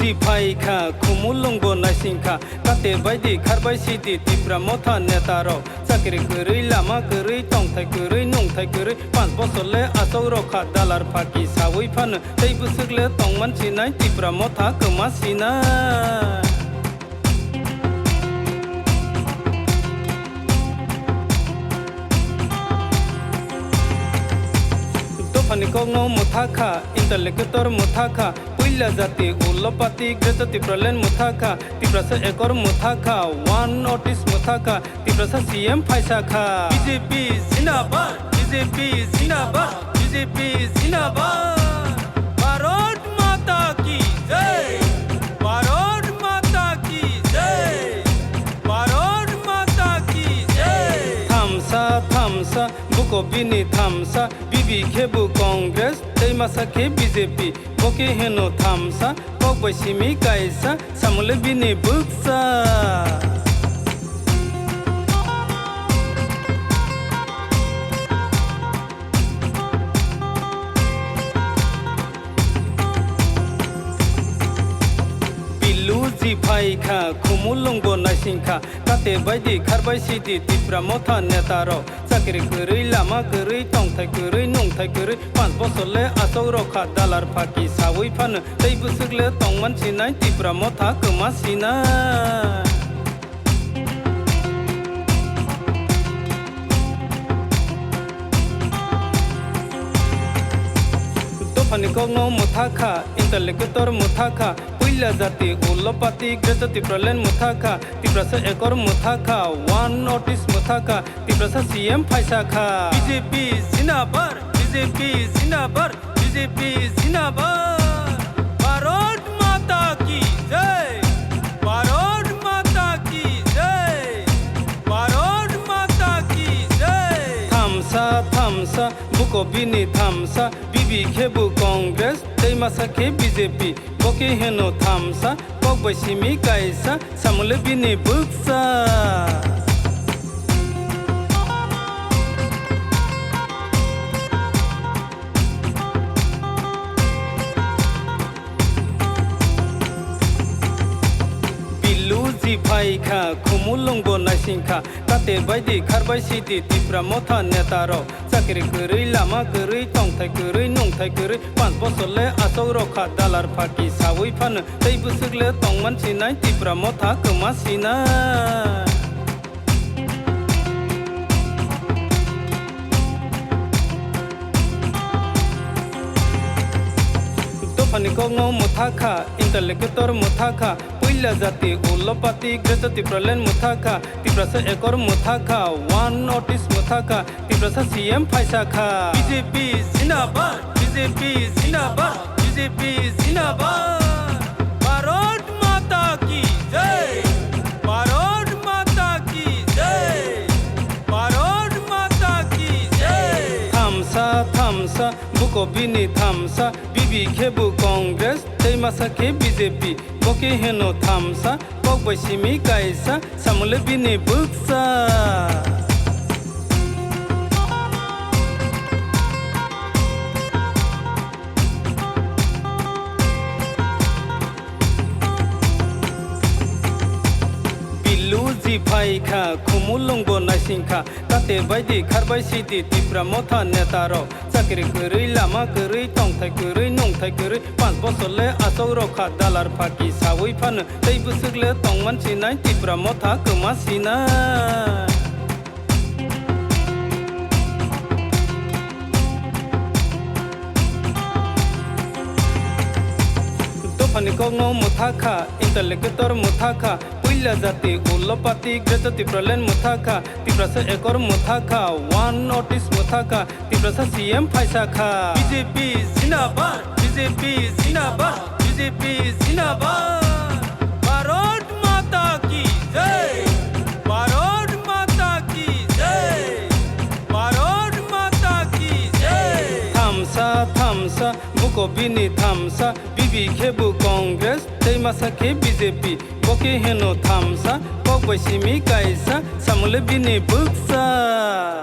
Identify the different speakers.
Speaker 1: Biluji phaikhe khumulungbo naisingkha kate baidi kharbai sidi tipra motha netaro sakri kwrwi lama kwrwi tongthai kwrwi nungthai kwrwi 5 bosole asok rokha dalar phaki saoi phano tei busukle tongman sinai tipra motha kma sinai Dofani kokno muthakha intellector muthakha Puila jati ulopati grejati pralen muthakha Tiprasa ekor muthakha one notice muthakha Tiprasa CM phaisakha BJP zindabad BJP zindabad BJP zindabad Bharat mata ki jai Bharat mata ki jai Bharat mata ki jai Thamsa bukobini thamsa Khebu Congress, they masake BJP, Boke Heno Thamsa, Kokbwi Simi Kaisa, Samule Bini Buksa. Biluji phaikhe khumulungbo naisingkha kate baidi kharbai sidi tipra motha netaro sakri kwrwi lama kwrwi tongthai kwrwi nungthai kwrwi 5 bosole asok rokha dalar phaki saoi phano tei busukle tongman sinai tipra motha kma sinai Dofani kokno muthakha intellector muthakha Puila jati ulopati grejati pralen muthakha Tiprasa ekor muthakha one notice muthakha Tiprasa CM phaisakha BJP zindabad BJP zindabad BJP zindabad Bharat mata ki jai Bharat mata ki jai Bharat mata ki jai Thamsa bukobini thamsa Khebu Congress, they masake BJP, Boke Heno Thamsa, Kokbwi Simi Kaisa, Samule Bini Buksa. Biluji phaikhe khumulungbo naisingkha kate baidi kharbai sidi tipra motha netaro sakri kwrwi lama kwrwi tongthai kwrwi nungthai kwrwi 5 bosole asok rokha dalar phaki saoi phano tei busukle tongman sinai tipra motha kma sinai Dofani kokno muthakha intellector muthakha Puila jati ulopati grejati pralen muthakha Tiprasa ekor muthakha one notice muthakha Tiprasa CM phaisakha BJP zindabad BJP zindabad BJP zindabad Bharat mata ki jai Bharat mata ki jai Bharat mata ki jai Thamsa bukobini thamsa Khebu Congress, they masake BJP, Boke Heno Thamsa, Kokbwi Simi Kaisa, Samule Bini Buksa. Biluji phaikhe khumulungbo naisingkha kate baidi kharbai sidi tipra motha netaro sakri kwrwi lama kwrwi tongthai kwrwi nungthai kwrwi 5 bosole asok rokha dalar phaki saoi phano tei busukle tongman sinai tipra motha kma sinai Dofani kokno muthakha intellector muthakha Puila jati ulopati grejati pralen muthakha Tiprasa ekor muthakha one notice muthakha Tiprasa CM phaisakha BJP zindabad BJP zindabad BJP zindabad Bharat mata ki jai Bharat mata ki jai Bharat mata ki jai Thamsa bukobini thamsa Khebu Congress, they masake BJP, Boke Heno Thamsa, Kokbwi Simi Kaisa, Samule Bini Buksa.